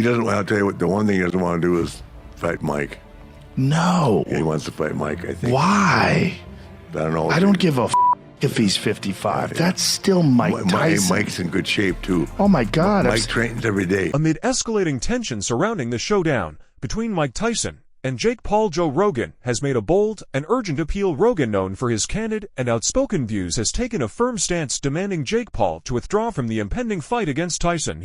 He doesn't. I'll tell you what. The one thing he doesn't want to do is fight Mike. No. Yeah, he wants to fight Mike, I think. Why? I don't know. I don't give a if he's 55. That's still Mike Tyson. Mike's in good shape, too. Oh, my God. Mike trains every day. Amid escalating tension surrounding the showdown between Mike Tyson and Jake Paul, Joe Rogan has made a bold and urgent appeal. Rogan, known for his candid and outspoken views, has taken a firm stance demanding Jake Paul to withdraw from the impending fight against Tyson.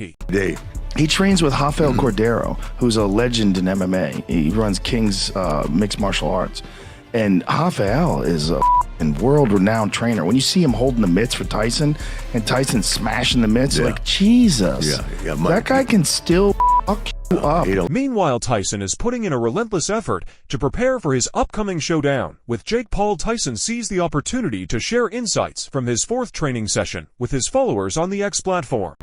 He trains with Rafael Cordero, who's a legend in MMA. He runs King's Mixed Martial Arts. And Rafael is a world-renowned trainer. When you see him holding the mitts for Tyson, and Tyson smashing the mitts, like, Jesus. Yeah, that guy can still fuck you up. Meanwhile, Tyson is putting in a relentless effort to prepare for his upcoming showdown with Jake Paul. Tyson seized the opportunity to share insights from his 4th training session with his followers on the X platform.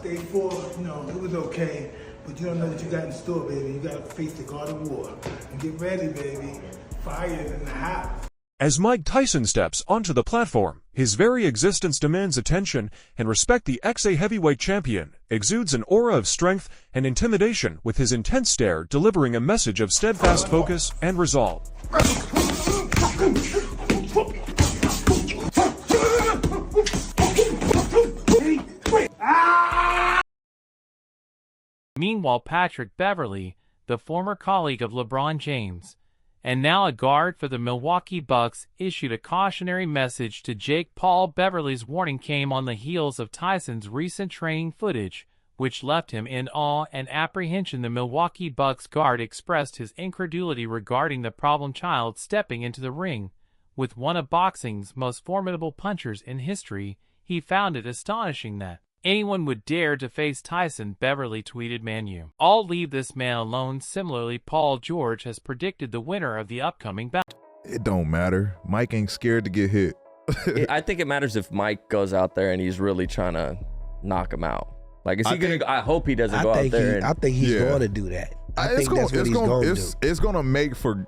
Day 4, it was okay, but you don't know what you got in store, baby. You got to face the God of War. And get ready, baby. Fire in the house. As Mike Tyson steps onto the platform, his very existence demands attention and respect. The XA heavyweight champion exudes an aura of strength and intimidation, with his intense stare delivering a message of steadfast focus and resolve. Meanwhile, Patrick Beverley, the former colleague of LeBron James, and now a guard for the Milwaukee Bucks, issued a cautionary message to Jake Paul. Beverley's warning came on the heels of Tyson's recent training footage, which left him in awe and apprehension. The Milwaukee Bucks guard expressed his incredulity regarding the problem child stepping into the ring. With one of boxing's most formidable punchers in history, he found it astonishing that anyone would dare to face Tyson. Beverley tweeted, "Man, you all leave this man alone." Similarly, Paul George has predicted the winner of the upcoming bout. It don't matter. Mike ain't scared to get hit. I think it matters if Mike goes out there and he's really trying to knock him out. Like, is he going to? I hope he doesn't go out there. I think he's going to do that. I think that's what he's going to do. It's going to make for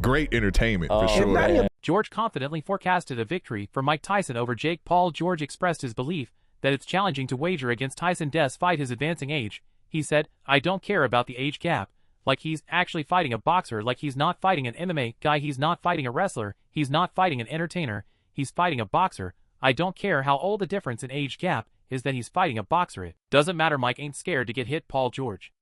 great entertainment, for sure. Yeah. George confidently forecasted a victory for Mike Tyson over Jake Paul. George expressed his belief that it's challenging to wager against Tyson despite his advancing age. He said, "I don't care about the age gap. Like, he's actually fighting a boxer. Like, he's not fighting an MMA guy. He's not fighting a wrestler. He's not fighting an entertainer. He's fighting a boxer. I don't care how old the difference in age gap is, that he's fighting a boxer. It doesn't matter. Mike ain't scared to get hit." Paul George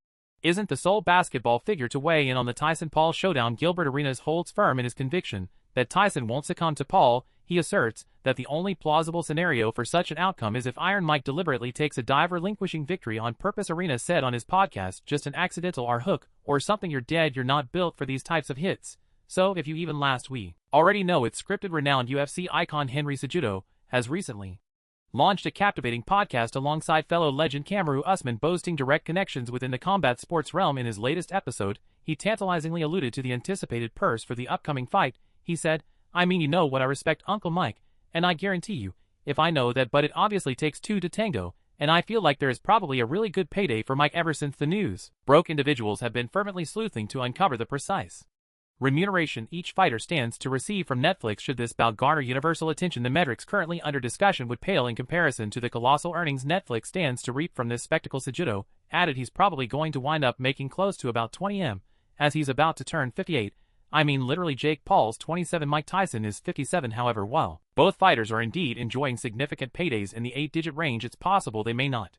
isn't the sole basketball figure to weigh in on the Tyson-Paul showdown. Gilbert Arenas holds firm in his conviction that Tyson won't succumb to Paul. He asserts that the only plausible scenario for such an outcome is if Iron Mike deliberately takes a dive, relinquishing victory on purpose. Arenas said on his podcast, "Just an accidental R-hook or something. You're dead. You're not built for these types of hits. So if you even last, we already know it's scripted." Renowned UFC icon Henry Cejudo has recently launched a captivating podcast alongside fellow legend Kamaru Usman, boasting direct connections within the combat sports realm. In his latest episode, he tantalizingly alluded to the anticipated purse for the upcoming fight. He said, "I mean, you know what, I respect Uncle Mike, and I guarantee you, if I know that, but it obviously takes two to tango, and I feel like there is probably a really good payday for Mike ever since the news broke." Individuals have been fervently sleuthing to uncover the precise remuneration each fighter stands to receive from Netflix should this bout garner universal attention. The metrics currently under discussion would pale in comparison to the colossal earnings Netflix stands to reap from this spectacle. Cejudo added he's probably going to wind up making close to about 20 M, as he's about to turn 58. I mean, literally. Jake Paul's 27, Mike Tyson is 57. However, while both fighters are indeed enjoying significant paydays in the 8-digit range, it's possible they may not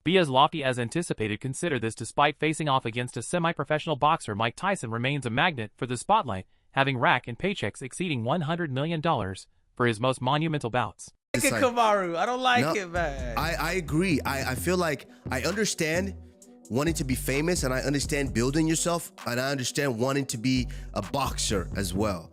be as lofty as anticipated. Consider this: despite facing off against a semi-professional boxer, Mike Tyson remains a magnet for the spotlight, having rack and paychecks exceeding $100 million for his most monumental bouts. Look at Kamaru. I don't like it, man. I agree. I feel like I understand wanting to be famous, and I understand building yourself, and I understand wanting to be a boxer as well,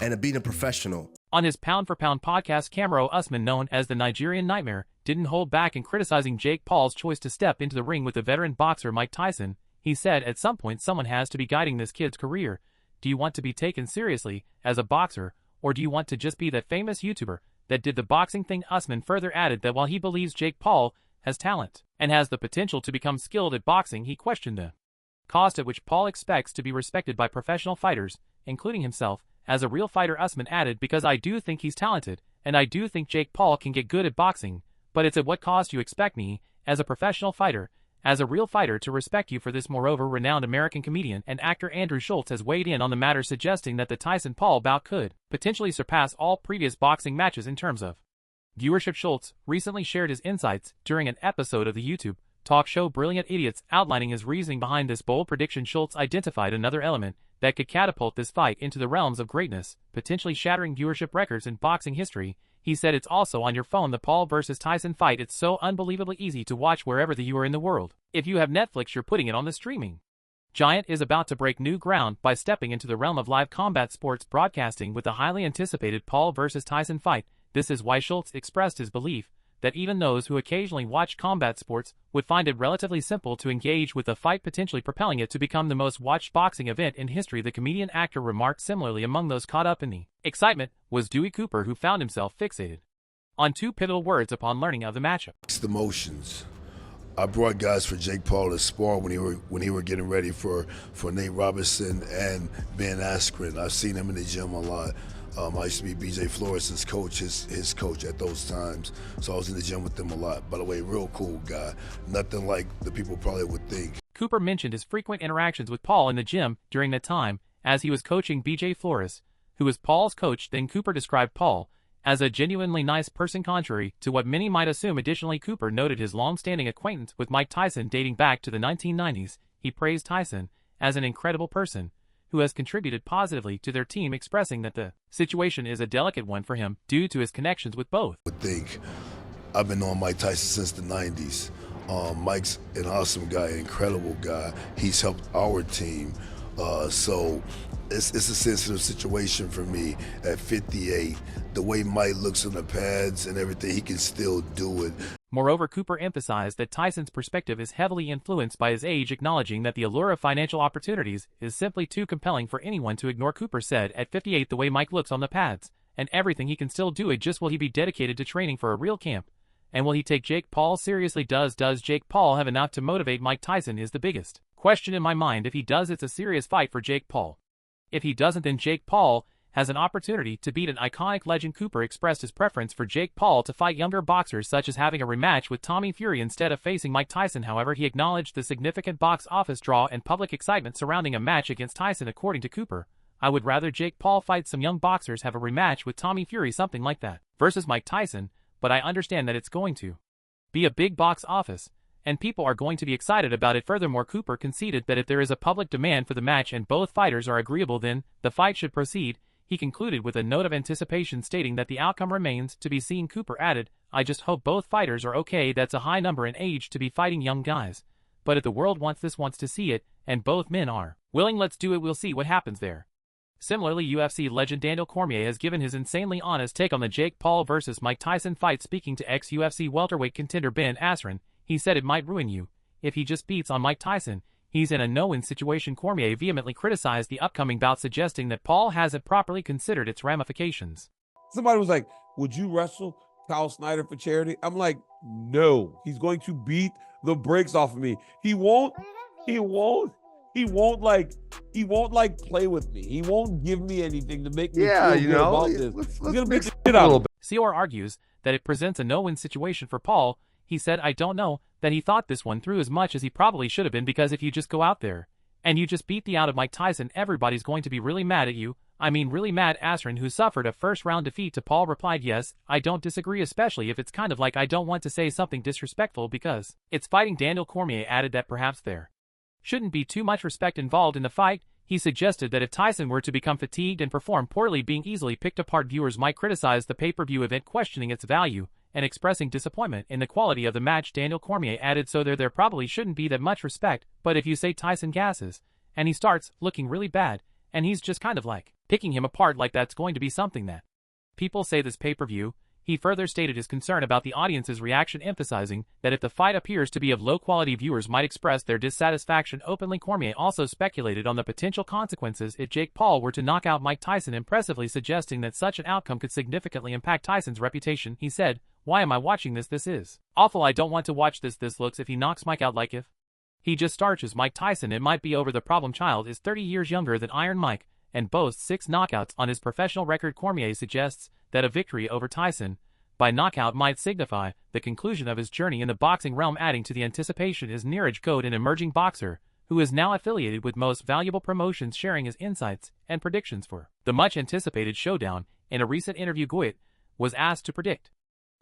and being a professional. On his Pound for Pound podcast, Kamaru Usman, known as the Nigerian Nightmare, didn't hold back in criticizing Jake Paul's choice to step into the ring with the veteran boxer Mike Tyson. He said, "At some point someone has to be guiding this kid's career. Do you want to be taken seriously as a boxer, or do you want to just be that famous YouTuber that did the boxing thing?" Usman further added that while he believes Jake Paul has talent and has the potential to become skilled at boxing, he questioned the cost at which Paul expects to be respected by professional fighters, including himself, as a real fighter Usman added, because I do think he's talented, and I do think Jake Paul can get good at boxing, but it's at what cost you expect me, as a professional fighter, as a real fighter, to respect you for this. Moreover, renowned American comedian and actor Andrew Schulz has weighed in on the matter, suggesting that the Tyson-Paul bout could potentially surpass all previous boxing matches in terms of viewership. Schulz recently shared his insights during an episode of the YouTube talk show Brilliant Idiots, outlining his reasoning behind this bold prediction. Schulz identified another element that could catapult this fight into the realms of greatness, potentially shattering viewership records in boxing history. He said, "It's also on your phone, the Paul versus Tyson fight. It's so unbelievably easy to watch wherever you are in the world. If you have Netflix, you're putting it on the streaming giant is about to break new ground by stepping into the realm of live combat sports broadcasting with the highly anticipated Paul versus Tyson fight." This is why Schulz expressed his belief that even those who occasionally watch combat sports would find it relatively simple to engage with the fight, potentially propelling it to become the most watched boxing event in history. The comedian actor remarked similarly among those caught up in the excitement was Dewey Cooper, who found himself fixated on two pivotal words upon learning of the matchup. It's the motions. I brought guys for Jake Paul to spar when he were getting ready for Nate Robinson and Ben Askren. I've seen him in the gym a lot. I used to be BJ Flores' coach, his coach at those times. So I was in the gym with them a lot. By the way, real cool guy. Nothing like the people probably would think. Cooper mentioned his frequent interactions with Paul in the gym during that time as he was coaching BJ Flores, who was Paul's coach. Then Cooper described Paul as a genuinely nice person, contrary to what many might assume. Additionally, Cooper noted his long-standing acquaintance with Mike Tyson dating back to the 1990s. He praised Tyson as an incredible person who has contributed positively to their team, expressing that the situation is a delicate one for him due to his connections with both. I think I've been on Mike Tyson since the 90s. Mike's an awesome guy, an incredible guy. He's helped our team. So it's a sensitive situation for me at 58. The way Mike looks on the pads and everything, he can still do it. Moreover, Cooper emphasized that Tyson's perspective is heavily influenced by his age, acknowledging that the allure of financial opportunities is simply too compelling for anyone to ignore. Cooper said, "At 58, the way Mike looks on the pads and everything, he can still do it. Just will he be dedicated to training for a real camp? And will he take Jake Paul seriously? Does Jake Paul have enough to motivate Mike Tyson is the biggest question in my mind. If he does, it's a serious fight for Jake Paul. If he doesn't, then Jake Paul has an opportunity to beat an iconic legend." Cooper expressed his preference for Jake Paul to fight younger boxers, such as having a rematch with Tommy Fury instead of facing Mike Tyson. However, he acknowledged the significant box office draw and public excitement surrounding a match against Tyson. According to Cooper, "I would rather Jake Paul fight some young boxers, have a rematch with Tommy Fury, something like that, versus Mike Tyson, but I understand that it's going to be a big box office, and people are going to be excited about it." Furthermore, Cooper conceded that if there is a public demand for the match and both fighters are agreeable, then the fight should proceed. He concluded with a note of anticipation, stating that the outcome remains to be seen. Cooper added, "I just hope both fighters are okay. That's a high number in age to be fighting young guys. But if the world wants to see it, and both men are willing, let's do it. We'll see what happens there." Similarly, UFC legend Daniel Cormier has given his insanely honest take on the Jake Paul versus Mike Tyson fight. Speaking to ex-UFC welterweight contender Ben Askren, he said, "It might ruin you if he just beats on Mike Tyson. He's in a no-win situation." Cormier vehemently criticized the upcoming bout, suggesting that Paul hasn't properly considered its ramifications. Somebody was like, "Would you wrestle Kyle Snyder for charity?" I'm like, no. He's going to beat the brakes off of me. He won't play with me. He won't give me anything to make me feel good about this. He's gonna beat the shit out of me. COR argues that it presents a no-win situation for Paul. He said, "I don't know that he thought this one through as much as he probably should have been, because if you just go out there and you just beat the out of Mike Tyson, everybody's going to be really mad at you. I mean really mad." Askren, who suffered a first-round defeat to Paul, replied, "Yes, I don't disagree, especially if it's kind of like, I don't want to say something disrespectful because it's fighting." Daniel Cormier added that perhaps there shouldn't be too much respect involved in the fight. He suggested that if Tyson were to become fatigued and perform poorly, being easily picked apart, viewers might criticize the pay-per-view event, questioning its value and expressing disappointment in the quality of the match. Daniel Cormier added, "So there probably shouldn't be that much respect, but if you say Tyson gasses and he starts looking really bad and he's just kind of like picking him apart, like that's going to be something that people say this pay-per-view." He further stated his concern about the audience's reaction, emphasizing that if the fight appears to be of low quality, viewers might express their dissatisfaction openly. Cormier also speculated on the potential consequences if Jake Paul were to knock out Mike Tyson, impressively suggesting that such an outcome could significantly impact Tyson's reputation. He said, "Why am I watching this? This is awful. I don't want to watch this. This looks, if he knocks Mike out, like if he just starches Mike Tyson, it might be over. The problem child is 30 years younger than Iron Mike, and boasts 6 knockouts on his professional record. Cormier suggests that a victory over Tyson by knockout might signify the conclusion of his journey in the boxing realm. Adding to the anticipation is Neeraj Code, an emerging boxer who is now affiliated with Most Valuable Promotions, sharing his insights and predictions for the much-anticipated showdown. In a recent interview, Goit was asked to predict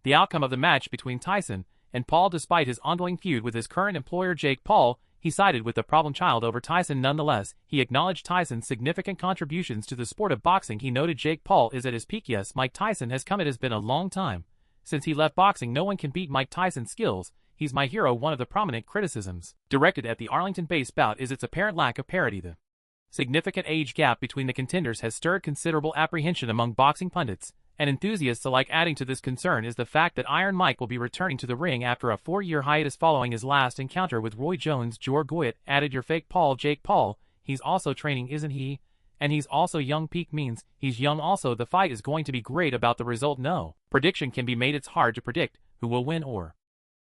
the outcome of the match between Tyson and Paul. Despite his ongoing feud with his current employer Jake Paul, he sided with the problem child over Tyson. Nonetheless, he acknowledged Tyson's significant contributions to the sport of boxing. He noted Jake Paul is at his peak. Yes, Mike Tyson has come. It has been a long time since he left boxing. No one can beat Mike Tyson's skills. He's my hero. One of the prominent criticisms directed at the Arlington-based bout is its apparent lack of parity. The significant age gap between the contenders has stirred considerable apprehension among boxing pundits and enthusiasts alike. Adding to this concern is the fact that Iron Mike will be returning to the ring after a 4-year hiatus following his last encounter with Roy Jones. Jor Goit added, "Your fake Paul, Jake Paul, he's also training, isn't he? And he's also young." Peak means he's young also. The fight is going to be great. About the result, no prediction can be made. It's hard to predict who will win or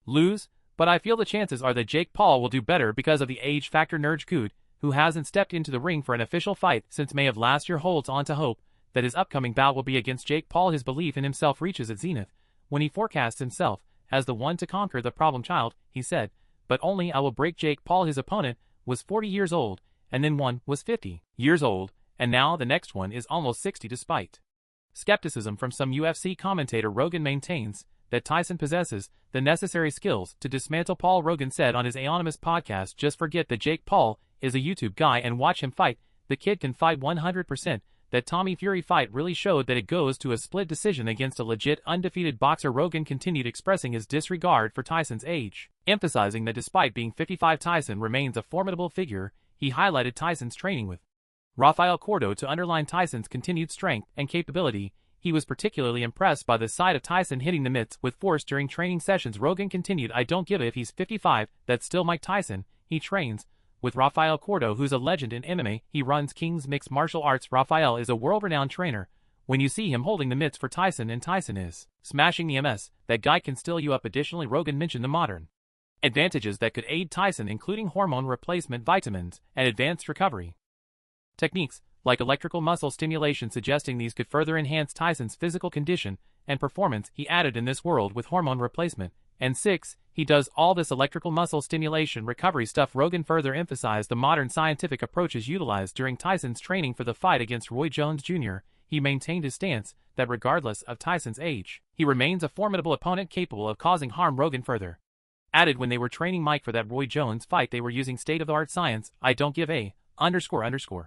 lose, but I feel the chances are that Jake Paul will do better because of the age factor. Neeraj Code, who hasn't stepped into the ring for an official fight since May of last year, holds on to hope that his upcoming bout will be against Jake Paul. His belief in himself reaches its zenith when he forecasts himself as the one to conquer the problem child. He said, "But only I will break Jake Paul." His opponent was 40 years old, and then one was 50 years old, and now the next one is almost 60. Despite skepticism from some UFC commentator, Rogan maintains that Tyson possesses the necessary skills to dismantle Paul. Rogan said on his anonymous podcast, "Just forget that Jake Paul is a YouTube guy and watch him fight. The kid can fight 100%. That Tommy Fury fight really showed that it goes to a split decision against a legit undefeated boxer." Rogan continued expressing his disregard for Tyson's age, emphasizing that despite being 55, Tyson remains a formidable figure. He highlighted Tyson's training with Rafael Cordo to underline Tyson's continued strength and capability. He was particularly impressed by the sight of Tyson hitting the mitts with force during training sessions. Rogan continued, "I don't give a if he's 55, that's still Mike Tyson. He trains with Rafael Cordo, who's a legend in MMA. He runs King's Mixed Martial Arts. Rafael is a world-renowned trainer. When you see him holding the mitts for Tyson and Tyson is smashing the MS, that guy can still you up." Additionally, Rogan mentioned the modern advantages that could aid Tyson, including hormone replacement, vitamins, and advanced recovery techniques like electrical muscle stimulation, suggesting these could further enhance Tyson's physical condition and performance. He added, "In this world with hormone replacement and 6, he does all this electrical muscle stimulation recovery stuff." Rogan further emphasized the modern scientific approaches utilized during Tyson's training for the fight against Roy Jones Jr. He maintained his stance that regardless of Tyson's age, he remains a formidable opponent capable of causing harm. Rogan further added, "When they were training Mike for that Roy Jones fight, they were using state-of-the-art science. I don't give a __.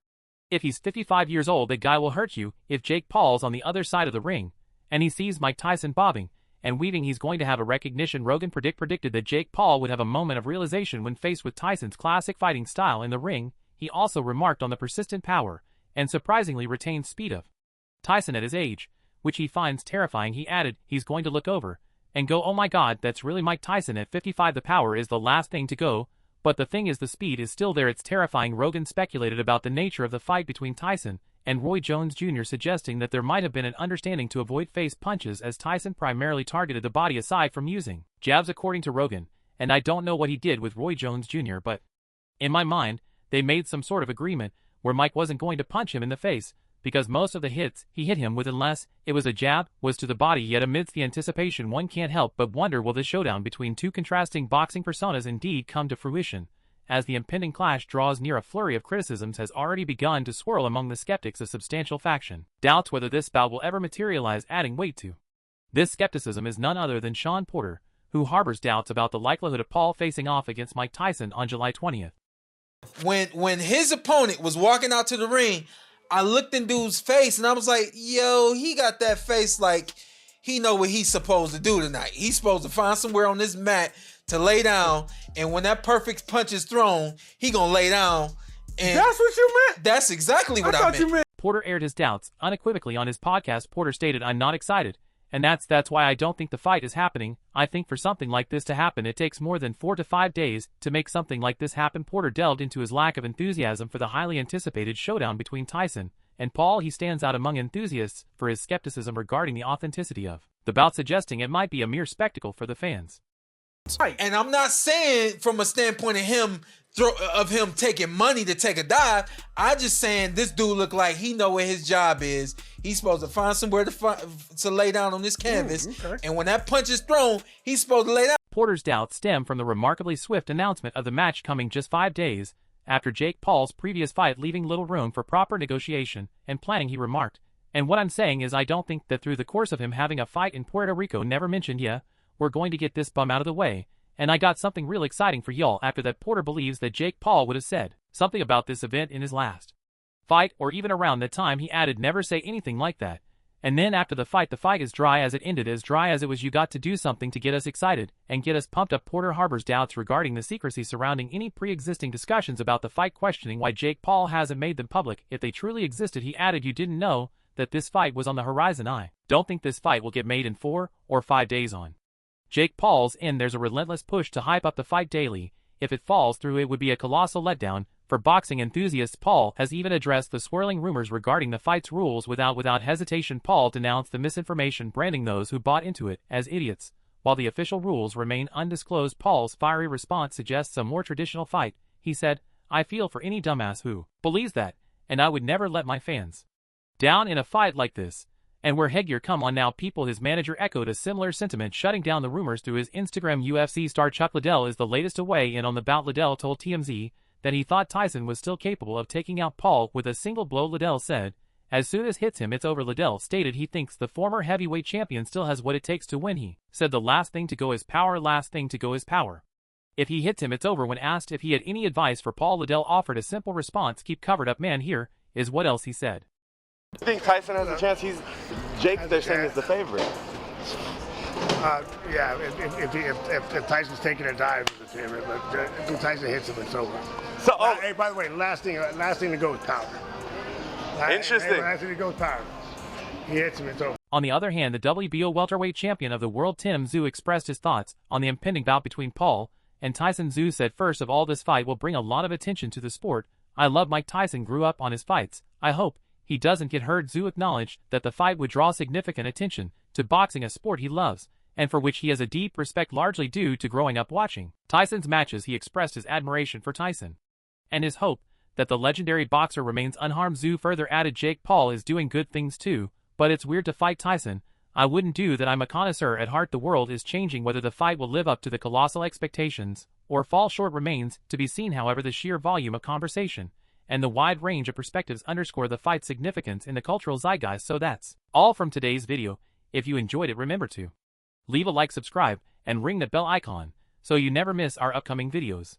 If he's 55 years old, that guy will hurt you. If Jake Paul's on the other side of the ring and he sees Mike Tyson bobbing and weaving, he's going to have a recognition." Rogan predicted that Jake Paul would have a moment of realization when faced with Tyson's classic fighting style in the ring. He also remarked on the persistent power and surprisingly retained speed of Tyson at his age, which he finds terrifying. He added, "He's going to look over and go, oh my god, that's really Mike Tyson at 55. The power is the last thing to go, but the thing is the speed is still there. It's terrifying." Rogan speculated about the nature of the fight between Tyson and Roy Jones Jr., suggesting that there might have been an understanding to avoid face punches as Tyson primarily targeted the body aside from using jabs. According to Rogan, "And I don't know what he did with Roy Jones Jr., but in my mind, they made some sort of agreement where Mike wasn't going to punch him in the face, because most of the hits he hit him with, unless it was a jab, was to the body." Yet amidst the anticipation, one can't help but wonder, will this showdown between two contrasting boxing personas indeed come to fruition? As the impending clash draws near, a flurry of criticisms has already begun to swirl among the skeptics. A substantial faction doubts whether this bout will ever materialize. Adding weight to this skepticism is none other than Sean Porter, who harbors doubts about the likelihood of Paul facing off against Mike Tyson on July 20th. When his opponent was walking out to the ring, I looked in dude's face and I was like, yo, he got that face like he know what he's supposed to do tonight. He's supposed to find somewhere on this mat to lay down, and when that perfect punch is thrown, he gonna lay down. And that's what you meant? That's exactly what I meant. Porter aired his doubts unequivocally on his podcast. Porter stated, "I'm not excited, and that's why I don't think the fight is happening. I think for something like this to happen, it takes more than 4 to 5 days to make something like this happen." Porter delved into his lack of enthusiasm for the highly anticipated showdown between Tyson and Paul. He stands out among enthusiasts for his skepticism regarding the authenticity of the bout, suggesting it might be a mere spectacle for the fans. Right. And I'm not saying from a standpoint of him taking money to take a dive. I just saying this dude look like he know where his job is. He's supposed to find somewhere to lay down on this canvas. And when that punch is thrown, he's supposed to lay down. Porter's doubts stem from the remarkably swift announcement of the match coming just 5 days after Jake Paul's previous fight, leaving little room for proper negotiation and planning. He remarked, "And what I'm saying is I don't think that through the course of him having a fight in Puerto Rico never mentioned, yeah, we're going to get this bum out of the way. And I got something real exciting for y'all." After that, Porter believes that Jake Paul would have said something about this event in his last fight, or even around that time. He added, "Never say anything like that. And then after the fight as dry as it ended, as dry as it was. You got to do something to get us excited and get us pumped up." Porter harbors doubts regarding the secrecy surrounding any pre-existing discussions about the fight, questioning why Jake Paul hasn't made them public if they truly existed. He added, "You didn't know that this fight was on the horizon. I don't think this fight will get made in 4 or 5 days on Jake Paul's end. There's a relentless push to hype up the fight daily. If it falls through, it would be a colossal letdown for boxing enthusiasts." Paul has even addressed the swirling rumors regarding the fight's rules without hesitation. Paul denounced the misinformation, branding those who bought into it as idiots. While the official rules remain undisclosed, Paul's fiery response suggests a more traditional fight. He said, "I feel for any dumbass who believes that, and I would never let my fans down in a fight like this. And we're headgear, come on now, people." His manager echoed a similar sentiment, shutting down the rumors through his Instagram. UFC star Chuck Liddell is the latest to weigh in on the bout. Liddell told TMZ that he thought Tyson was still capable of taking out Paul with a single blow. Liddell said, "As soon as hits him, it's over." Liddell stated he thinks the former heavyweight champion still has what it takes to win. He said the last thing to go is power, last thing to go is power. If he hits him, it's over. When asked if he had any advice for Paul, Liddell offered a simple response: "Keep covered up, man." Here is what else he said. I think Tyson has a chance. Jake, they're saying, is the favorite. Yeah, if Tyson's taking a dive, it's the favorite. But if Tyson hits him, it's over. So, hey, by the way, last thing to go is power. Interesting. Last thing to go is power. He hits him, it's over. On the other hand, the WBO welterweight champion of the world, Tim Tszyu, expressed his thoughts on the impending bout between Paul and Tyson. Tszyu said, "First of all, this fight will bring a lot of attention to the sport. I love Mike Tyson, grew up on his fights. I hope he doesn't get hurt." Tszyu acknowledged that the fight would draw significant attention to boxing, a sport he loves, and for which he has a deep respect, largely due to growing up watching Tyson's matches. He expressed his admiration for Tyson and his hope that the legendary boxer remains unharmed. Tszyu further added, "Jake Paul is doing good things too, but it's weird to fight Tyson. I wouldn't do that. I'm a connoisseur at heart. The world is changing. Whether the fight will live up to the colossal expectations or fall short remains to be seen. However, the sheer volume of conversation and the wide range of perspectives underscore the fight's significance in the cultural zeitgeist." So that's all from today's video. If you enjoyed it, remember to leave a like, subscribe, and ring the bell icon so you never miss our upcoming videos.